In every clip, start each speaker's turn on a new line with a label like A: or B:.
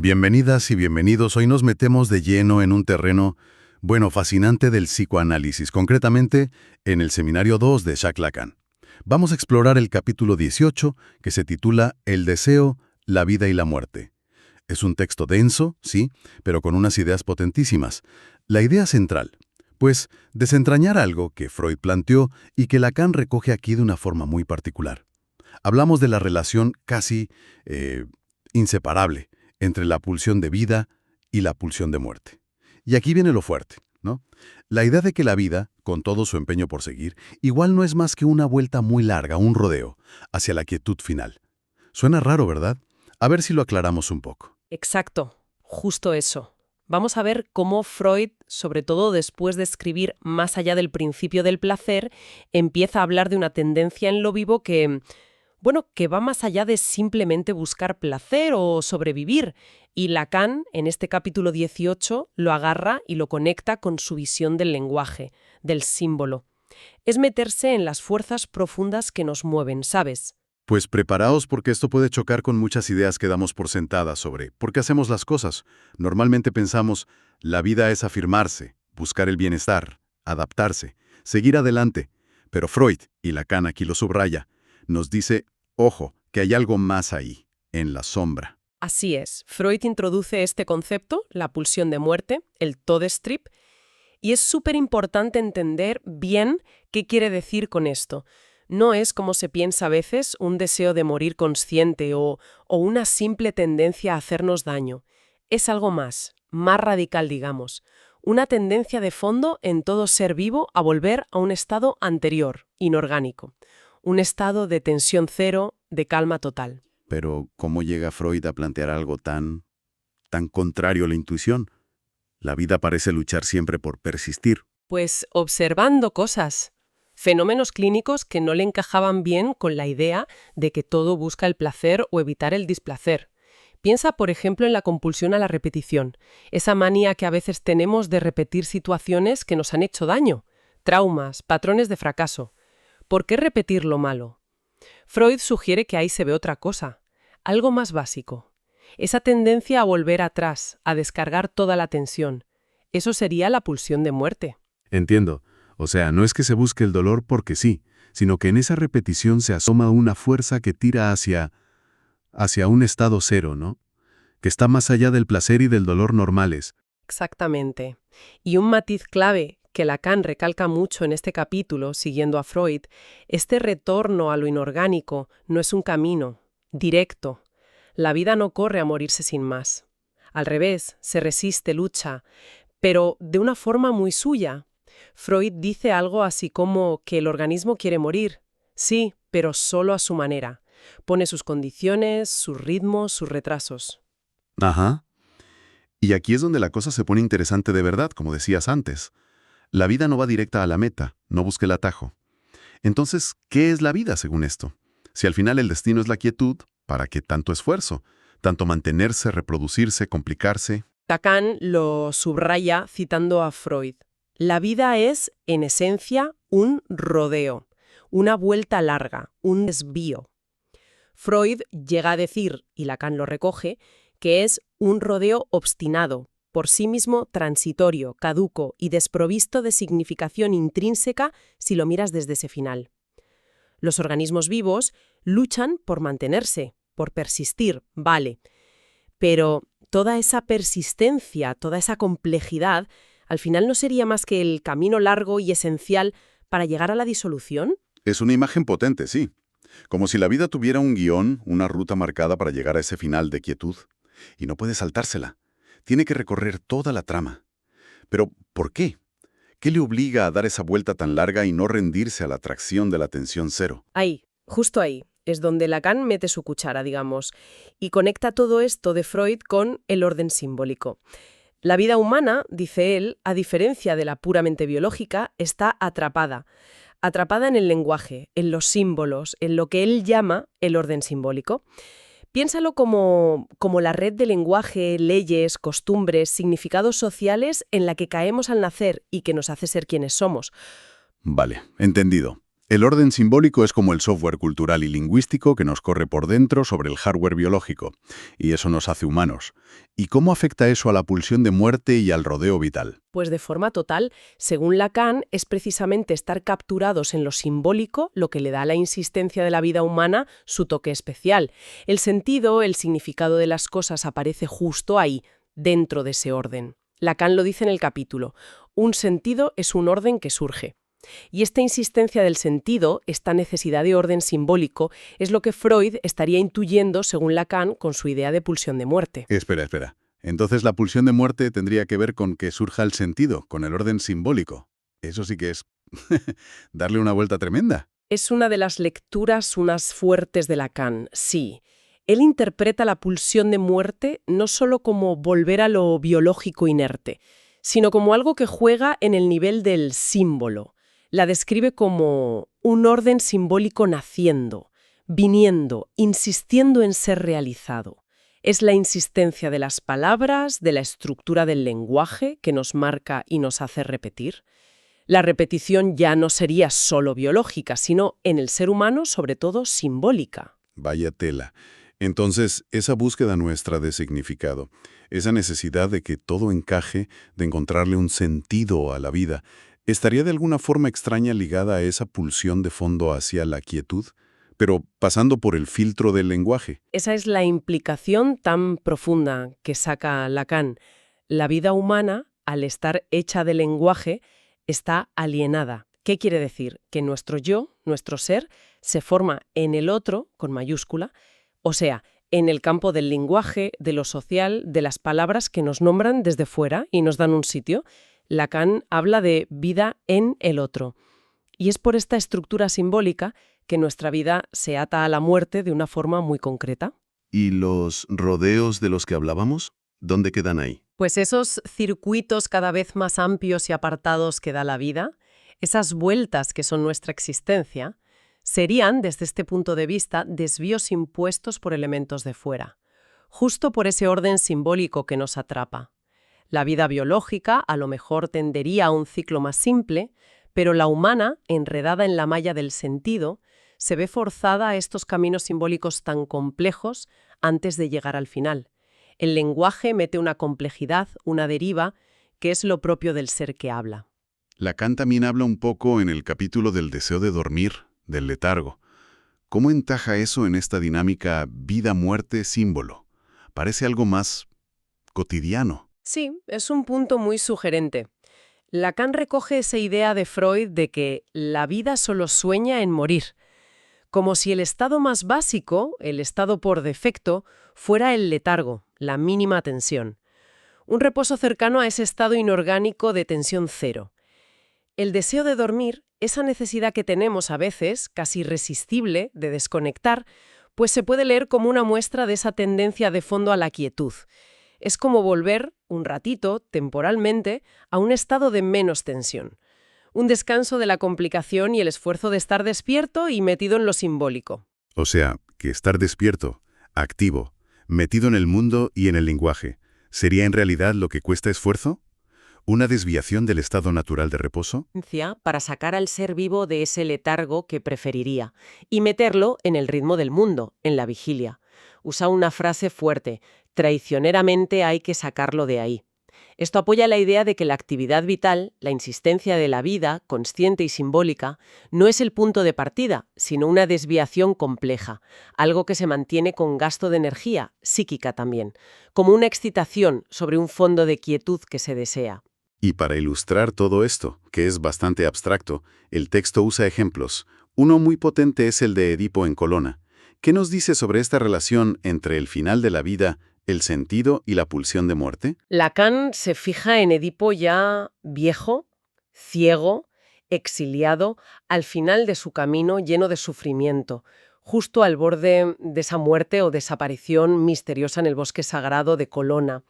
A: Bienvenidas y bienvenidos. Hoy nos metemos de lleno en un terreno, fascinante del psicoanálisis, concretamente en el Seminario 2 de Jacques Lacan. Vamos a explorar el capítulo 18, que se titula El deseo, la vida y la muerte. Es un texto denso, sí, pero con unas ideas potentísimas. La idea central, pues, desentrañar algo que Freud planteó y que Lacan recoge aquí de una forma muy particular. Hablamos de la relación casi inseparable entre la pulsión de vida y la pulsión de muerte. Y aquí viene lo fuerte, ¿no? La idea de que la vida, con todo su empeño por seguir, igual no es más que una vuelta muy larga, un rodeo, hacia la quietud final. Suena raro, ¿verdad? A ver si lo aclaramos un poco.
B: Exacto, justo eso. Vamos a ver cómo Freud, sobre todo después de escribir Más allá del principio del placer, empieza a hablar de una tendencia en lo vivo que va más allá de simplemente buscar placer o sobrevivir. Y Lacan, en este capítulo 18, lo agarra y lo conecta con su visión del lenguaje, del símbolo. Es meterse en las fuerzas profundas que nos mueven, ¿sabes?
A: Pues preparaos porque esto puede chocar con muchas ideas que damos por sentadas sobre por qué hacemos las cosas. Normalmente pensamos, la vida es afirmarse, buscar el bienestar, adaptarse, seguir adelante. Pero Freud, y Lacan aquí lo subraya, nos dice, ojo, que hay algo más ahí, en la sombra.
B: Así es. Freud introduce este concepto, la pulsión de muerte, el Todestrip, y es súper importante entender bien qué quiere decir con esto. No es, como se piensa a veces, un deseo de morir consciente o una simple tendencia a hacernos daño. Es algo más radical, digamos. Una tendencia de fondo en todo ser vivo a volver a un estado anterior, inorgánico. Un estado de tensión cero, de calma total.
A: Pero, ¿cómo llega Freud a plantear algo tan contrario a la intuición? La vida parece luchar siempre por persistir.
B: Pues observando cosas. Fenómenos clínicos que no le encajaban bien con la idea de que todo busca el placer o evitar el displacer. Piensa, por ejemplo, en la compulsión a la repetición, esa manía que a veces tenemos de repetir situaciones que nos han hecho daño, traumas, patrones de fracaso. ¿Por qué repetir lo malo? Freud sugiere que ahí se ve otra cosa, algo más básico. Esa tendencia a volver atrás, a descargar toda la tensión. Eso sería la pulsión de muerte.
C: Entiendo. O sea, no es que se busque el dolor porque sí, sino que en esa repetición se asoma una fuerza que tira hacia un estado cero, ¿no? Que está más allá del placer y del dolor normales.
B: Exactamente. Y un matiz clave que Lacan recalca mucho en este capítulo, siguiendo a Freud, este retorno a lo inorgánico no es un camino directo. La vida no corre a morirse sin más. Al revés, se resiste, lucha, pero de una forma muy suya. Freud dice algo así como que el organismo quiere morir. Sí, pero solo a su manera. Pone sus condiciones, sus ritmos, sus retrasos.
A: Ajá. Y aquí es donde la cosa se pone interesante de verdad, como decías antes. La vida no va directa a la meta, no busca el atajo. Entonces, ¿qué es la vida según esto? Si al final el destino es la quietud, ¿para qué tanto esfuerzo? Tanto mantenerse, reproducirse, complicarse.
B: Lacan lo subraya citando a Freud. La vida es, en esencia, un rodeo, una vuelta larga, un desvío. Freud llega a decir, y Lacan lo recoge, que es un rodeo obstinado, por sí mismo transitorio, caduco y desprovisto de significación intrínseca si lo miras desde ese final. Los organismos vivos luchan por mantenerse, por persistir, vale, pero toda esa persistencia, toda esa complejidad, ¿al final no sería más que el camino largo y esencial para llegar a la disolución?
A: Es una imagen potente, sí. Como si la vida tuviera un guión, una ruta marcada para llegar a ese final de quietud. Y no puede saltársela. Tiene que recorrer toda la trama. Pero, ¿por qué? ¿Qué le obliga a dar esa vuelta tan larga y no rendirse a la atracción de la tensión cero?
B: Ahí, justo ahí, es donde Lacan mete su cuchara, digamos, y conecta todo esto de Freud con el orden simbólico. La vida humana, dice él, a diferencia de la puramente biológica, está atrapada en el lenguaje, en los símbolos, en lo que él llama el orden simbólico. Piénsalo como la red de lenguaje, leyes, costumbres, significados sociales en la que caemos al nacer y que nos hace ser quienes somos.
A: Vale, entendido. El orden simbólico es como el software cultural y lingüístico que nos corre por dentro sobre el hardware biológico, y eso nos hace humanos. ¿Y cómo afecta eso a la pulsión de muerte y al rodeo vital?
B: Pues de forma total, según Lacan, es precisamente estar capturados en lo simbólico lo que le da a la insistencia de la vida humana su toque especial. El sentido, el significado de las cosas aparece justo ahí, dentro de ese orden. Lacan lo dice en el capítulo: un sentido es un orden que surge. Y esta insistencia del sentido, esta necesidad de orden simbólico, es lo que Freud estaría intuyendo, según Lacan, con su idea de pulsión de muerte.
A: Espera. Entonces la pulsión de muerte tendría que ver con que surja el sentido, con el orden simbólico. Eso sí que es darle una vuelta tremenda.
B: Es una de las lecturas unas fuertes de Lacan, sí. Él interpreta la pulsión de muerte no solo como volver a lo biológico inerte, sino como algo que juega en el nivel del símbolo. La describe como un orden simbólico naciendo, viniendo, insistiendo en ser realizado. Es la insistencia de las palabras, de la estructura del lenguaje que nos marca y nos hace repetir. La repetición ya no sería solo biológica, sino en el ser humano, sobre todo, simbólica.
A: Vaya tela. Entonces, esa búsqueda nuestra de significado, esa necesidad de que todo encaje, de encontrarle un sentido a la vida, ¿estaría de alguna forma extraña ligada a esa pulsión de fondo hacia la quietud, pero pasando por el filtro del lenguaje?
B: Esa es la implicación tan profunda que saca Lacan. La vida humana, al estar hecha de lenguaje, está alienada. ¿Qué quiere decir? Que nuestro yo, nuestro ser, se forma en el otro, con mayúscula, o sea, en el campo del lenguaje, de lo social, de las palabras que nos nombran desde fuera y nos dan un sitio. Lacan habla de vida en el otro. Y es por esta estructura simbólica que nuestra vida se ata a la muerte de una forma muy concreta.
C: ¿Y los rodeos de los que hablábamos? ¿Dónde quedan ahí?
B: Pues esos circuitos cada vez más amplios y apartados que da la vida, esas vueltas que son nuestra existencia, serían, desde este punto de vista, desvíos impuestos por elementos de fuera, justo por ese orden simbólico que nos atrapa. La vida biológica a lo mejor tendería a un ciclo más simple, pero la humana, enredada en la malla del sentido, se ve forzada a estos caminos simbólicos tan complejos antes de llegar al final. El lenguaje mete una complejidad, una deriva, que es lo propio del ser que habla.
A: Lacan también habla un poco en el capítulo del deseo de dormir, del letargo. ¿Cómo encaja eso en esta dinámica vida-muerte-símbolo? Parece algo más cotidiano.
B: Sí, es un punto muy sugerente. Lacan recoge esa idea de Freud de que la vida solo sueña en morir, como si el estado más básico, el estado por defecto, fuera el letargo, la mínima tensión. Un reposo cercano a ese estado inorgánico de tensión cero. El deseo de dormir, esa necesidad que tenemos a veces, casi irresistible, de desconectar, pues se puede leer como una muestra de esa tendencia de fondo a la quietud. Es como volver, un ratito, temporalmente, a un estado de menos tensión. Un descanso de la complicación y el esfuerzo de estar despierto y metido en lo simbólico.
A: O sea, que estar despierto, activo, metido en el mundo y en el lenguaje, ¿sería en realidad lo que cuesta esfuerzo? ¿Una desviación del estado natural de reposo?
B: Para sacar al ser vivo de ese letargo que preferiría y meterlo en el ritmo del mundo, en la vigilia. Usa una frase fuerte: traicioneramente hay que sacarlo de ahí. Esto apoya la idea de que la actividad vital, la insistencia de la vida, consciente y simbólica, no es el punto de partida, sino una desviación compleja, algo que se mantiene con gasto de energía, psíquica también, como una excitación sobre un fondo de quietud que se desea.
A: Y para ilustrar todo esto, que es bastante abstracto, el texto usa ejemplos. Uno muy potente es el de Edipo en Colona. ¿Qué nos dice sobre esta relación entre el final de la vida, el sentido y la pulsión de muerte?
B: Lacan se fija en Edipo ya viejo, ciego, exiliado, al final de su camino lleno de sufrimiento, justo al borde de esa muerte o desaparición misteriosa en el bosque sagrado de Colona.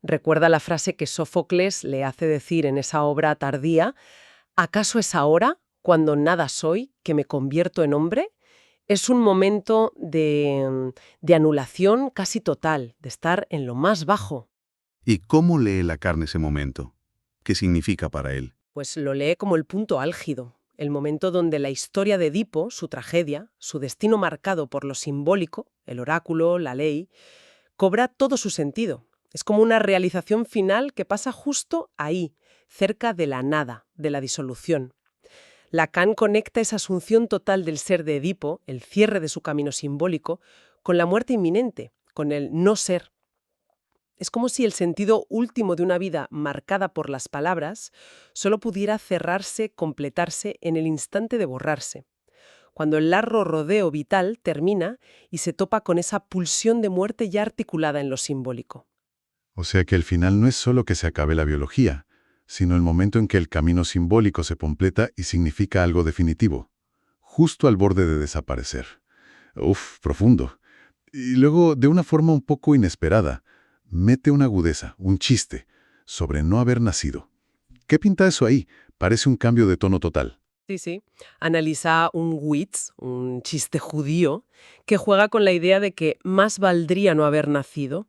B: Recuerda la frase que Sófocles le hace decir en esa obra tardía: ¿acaso es ahora, cuando nada soy, que me convierto en hombre? Es un momento de anulación casi total, de estar en lo más bajo.
C: ¿Y cómo lee Lacan ese momento? ¿Qué significa para él?
B: Pues lo lee como el punto álgido, el momento donde la historia de Edipo, su tragedia, su destino marcado por lo simbólico, el oráculo, la ley, cobra todo su sentido. Es como una realización final que pasa justo ahí, cerca de la nada, de la disolución. Lacan conecta esa asunción total del ser de Edipo, el cierre de su camino simbólico, con la muerte inminente, con el no ser. Es como si el sentido último de una vida marcada por las palabras solo pudiera cerrarse, completarse en el instante de borrarse, cuando el largo rodeo vital termina y se topa con esa pulsión de muerte ya articulada en lo simbólico.
A: O sea que el final no es solo que se acabe la biología, sino el momento en que el camino simbólico se completa y significa algo definitivo, justo al borde de desaparecer. Uf, profundo. Y luego, de una forma un poco inesperada, mete una agudeza, un chiste, sobre no haber nacido. ¿Qué pinta eso ahí? Parece un cambio de tono total.
B: Sí, sí. Analiza un witz, un chiste judío, que juega con la idea de que más valdría no haber nacido.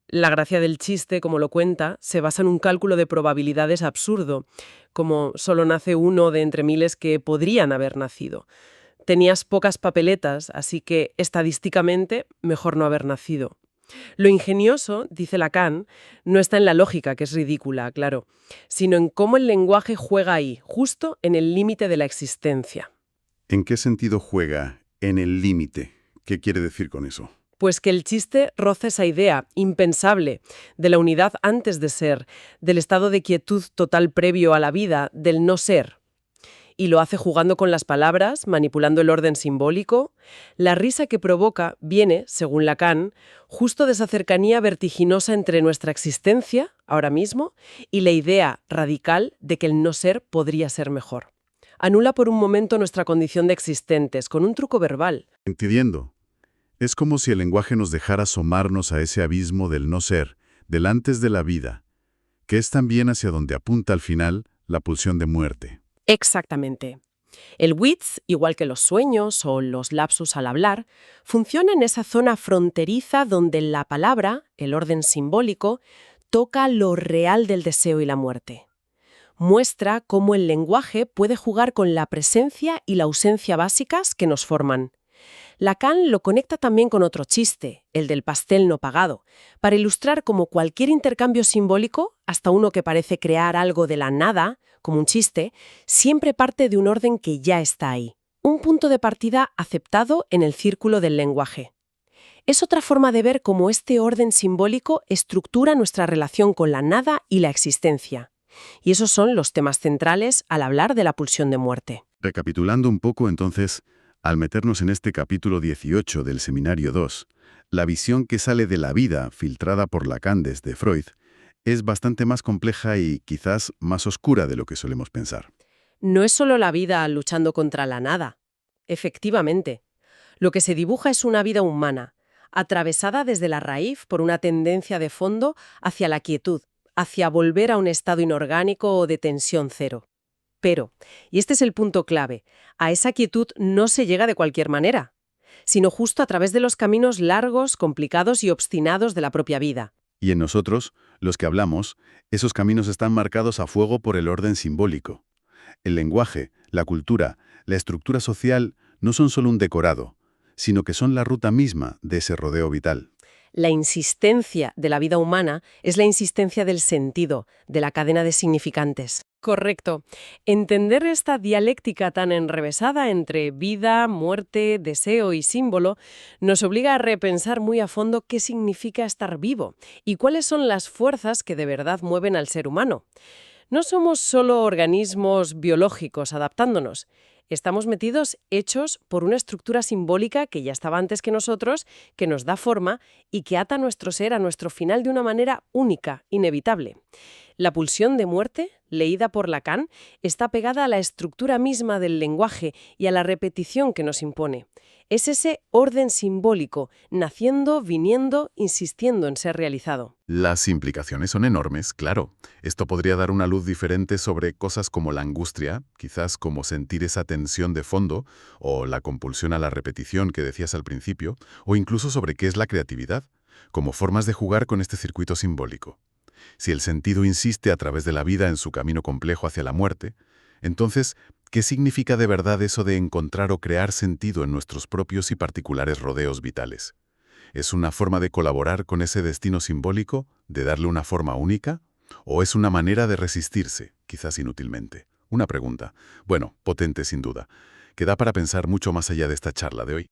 B: La gracia del chiste, como lo cuenta, se basa en un cálculo de probabilidades absurdo, como solo nace uno de entre miles que podrían haber nacido. Tenías pocas papeletas, así que estadísticamente mejor no haber nacido. Lo ingenioso, dice Lacan, no está en la lógica, que es ridícula, claro, sino en cómo el lenguaje juega ahí, justo en el límite de la existencia.
A: ¿En qué sentido juega en el límite? ¿Qué quiere decir con eso?
B: Pues que el chiste roza esa idea impensable de la unidad antes de ser, del estado de quietud total previo a la vida, del no ser. Y lo hace jugando con las palabras, manipulando el orden simbólico. La risa que provoca viene, según Lacan, justo de esa cercanía vertiginosa entre nuestra existencia, ahora mismo, y la idea radical de que el no ser podría ser mejor. Anula por un momento nuestra condición de existentes, con un truco verbal.
A: Entiendo. Es como si el lenguaje nos dejara asomarnos a ese abismo del no ser, del antes de la vida, que es también hacia donde apunta al final la pulsión de muerte.
B: Exactamente. El witz, igual que los sueños o los lapsus al hablar, funciona en esa zona fronteriza donde la palabra, el orden simbólico, toca lo real del deseo y la muerte. Muestra cómo el lenguaje puede jugar con la presencia y la ausencia básicas que nos forman. Lacan lo conecta también con otro chiste, el del pastel no pagado, para ilustrar cómo cualquier intercambio simbólico, hasta uno que parece crear algo de la nada, como un chiste, siempre parte de un orden que ya está ahí. Un punto de partida aceptado en el círculo del lenguaje. Es otra forma de ver cómo este orden simbólico estructura nuestra relación con la nada y la existencia. Y esos son los temas centrales al hablar de la pulsión de muerte.
A: Recapitulando un poco, entonces, al meternos en este capítulo 18 del Seminario 2, la visión que sale de la vida, filtrada por Lacan desde Freud, es bastante más compleja y quizás más oscura de lo que solemos pensar.
B: No es solo la vida luchando contra la nada. Efectivamente, lo que se dibuja es una vida humana, atravesada desde la raíz por una tendencia de fondo hacia la quietud, hacia volver a un estado inorgánico o de tensión cero. Pero, y este es el punto clave, a esa quietud no se llega de cualquier manera, sino justo a través de los caminos largos, complicados y obstinados de la propia vida.
A: Y en nosotros, los que hablamos, esos caminos están marcados a fuego por el orden simbólico. El lenguaje, la cultura, la estructura social no son solo un decorado, sino que son la ruta misma de ese rodeo vital.
B: La insistencia de la vida humana es la insistencia del sentido, de la cadena de significantes. Correcto. Entender esta dialéctica tan enrevesada entre vida, muerte, deseo y símbolo nos obliga a repensar muy a fondo qué significa estar vivo y cuáles son las fuerzas que de verdad mueven al ser humano. No somos solo organismos biológicos adaptándonos. Estamos metidos, hechos por una estructura simbólica que ya estaba antes que nosotros, que nos da forma y que ata nuestro ser a nuestro final de una manera única, inevitable. La pulsión de muerte, leída por Lacan, está pegada a la estructura misma del lenguaje y a la repetición que nos impone. Es ese orden simbólico, naciendo, viniendo, insistiendo en ser realizado.
A: Las implicaciones son enormes, claro. Esto podría dar una luz diferente sobre cosas como la angustia, quizás como sentir esa tensión de fondo, o la compulsión a la repetición que decías al principio, o incluso sobre qué es la creatividad, como formas de jugar con este circuito simbólico. Si el sentido insiste a través de la vida en su camino complejo hacia la muerte, entonces, ¿Qué significa de verdad eso de encontrar o crear sentido en nuestros propios y particulares rodeos vitales? ¿Es una forma de colaborar con ese destino simbólico, de darle una forma única? ¿O es una manera de resistirse, quizás inútilmente? Una pregunta, bueno, potente sin duda, que da para pensar mucho más allá de esta charla de hoy.